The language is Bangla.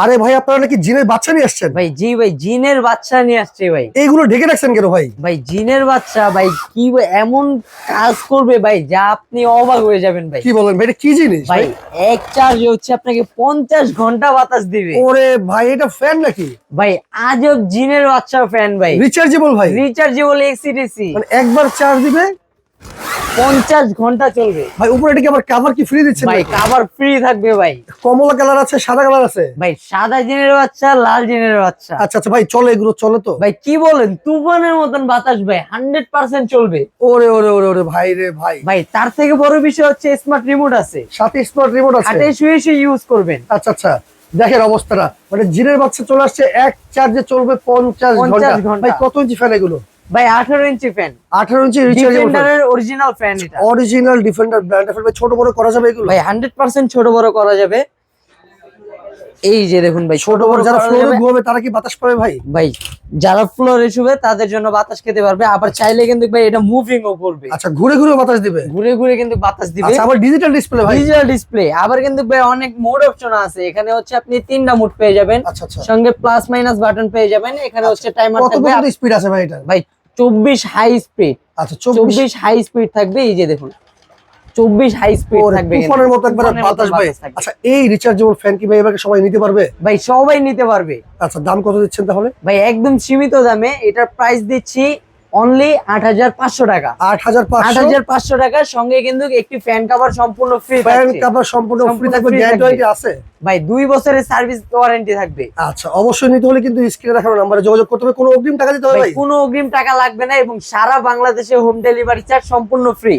আরে ভাই আপনারা নাকি জিনের বাচ্চা নিয়ে আসছেন? ভাই জি ভাই, জিনের বাচ্চা নিয়ে আসছে ভাই। এইগুলো ঢেকে রাখছেন কেন ভাই? ভাই জিনের বাচ্চা ভাই, কি এমন কাজ করবে ভাই যা আপনি অবাক হয়ে যাবেন ভাই। কি বলেন ভাই, এটা কি জিনিস ভাই এক চার্জে হচ্ছে আপনাকে 50 ঘন্টা বাতাস দিবে। ওরে ভাই, এটা ফ্যান নাকি? ভাই আজব জিনের বাচ্চা ফ্যান ভাই, রিচার্জেবল ভাই? রিচার্জেবল এসিডিসি, মানে একবার চার্জ দিবে 50 ঘন্টা চলবে ভাই। উপরে এটা কি আবার কভার কি ফ্রি দিচ্ছেন ভাই, নাকি? কভার ফ্রি থাকবে ভাই। কমলা কালার আছে, সাদা কালার আছে? ভাই সাদা জিনের বাচ্চা, লাল জিনের বাচ্চা। আচ্ছা আচ্ছা ভাই, চলে এগুলো চলে তো? ভাই কি বলেন, তুফানের মতন বাতাস ভাই, 100% চলবে। ওরে ওরে ওরে ওরে ভাই রে ভাই। ভাই তার থেকে বড় বিষয় হচ্ছে স্মার্ট রিমোট আছে, সাথে স্মার্ট রিমোট আছে? হাতে শুয়ে শুয়ে ইউজ করবেন। আচ্ছা আচ্ছা, দেখেন অবস্থাটা, মানে জিনের বাচ্চা চলে আসছে, এক চার্জে চলবে 50 ঘন্টা। 50 ঘন্টা। ভাই কত ইঞ্চি ফ্যান এগুলো? ভাই 18 ইঞ্চি ফ্যান, 18 ইঞ্চি রিচার্জেবল ফ্যান, ডিফেন্ডারের অরিজিনাল ফ্যান এটা। অরিজিনাল ডিফেন্ডার ব্র্যান্ডের ফ্যান। ভাই ছোট বড় করা যাবে এগুলো? ভাই 100% ছোট বড় করা যাবে। এই যে দেখুন ভাই, ছোট বড় যারা করা ফ্লোরে যাবে। ঘুমাবে তারা কি বাতাস পাবে ভাই? ভাই যারা ফ্লোরে শুবে তাদের জন্য বাতাস খেতে পারবে, আবার চাইলে কিন্তু ভাই এটা মুভিং ও করবে। আচ্ছা, ঘুরে ঘুরে বাতাস দিবে? ঘুরে ঘুরে কিন্তু বাতাস দিবে। আচ্ছা, আবার ডিজিটাল ডিসপ্লে ভাই? ডিজিটাল ডিসপ্লে, আবার কিন্তু ভাই অনেক মোড অপশন আছে এখানে। হচ্ছে আপনি 3টা মোড পেয়ে যাবেন, আচ্ছা আচ্ছা, সঙ্গে প্লাস মাইনাস বাটন পেয়ে যাবেন। এখানে হচ্ছে টাইমার কত থাকবে। পর্যন্ত স্পিড আছে ভাই এটা? ভাই 24 হাই স্পিড, আচ্ছা 24 24 হাই স্পিড থাকবে। এই যে দেখুন 24 হাই স্পিড থাকবে, তুফানের মতো একবার তুফানের মতো বাতাস ভাই। থাকবে। আচ্ছা, এই রিচার্জেবল ফ্যান কি ভাই এবারে সবাই নিতে পারবে? ভাই সবাই নিতে পারবে। আচ্ছা, দাম কত দিচ্ছেন তাহলে? ভাই একদম সীমিত দামে এটার প্রাইস দিচ্ছি অনলি 8500 টাকা। 8500? 8500 টাকার সঙ্গে কিন্তু একটি ফ্যান কভার সম্পূর্ণ ফ্রি ফ্যান থাকছে। কভার সম্পূর্ণ ফ্রি সম্পূর্ণ থাকবে, free গ্যারান্টি থাকবে। আছে? ভাই 2 বছরের সার্ভিস ওয়ারেন্টি থাকবে। আচ্ছা, অবশ্যই নিতে হলে কিন্তু স্ক্রিনে দেখানো নম্বরে যোগাযোগ করতে হবে। কোনো অগ্রিম টাকা দিতে হবে ভাই ভাই? কোনো অগ্রিম টাকা লাগবে না এবং সারা বাংলাদেশে হোম ডেলিভারি চার্জ সম্পূর্ণ ফ্রি।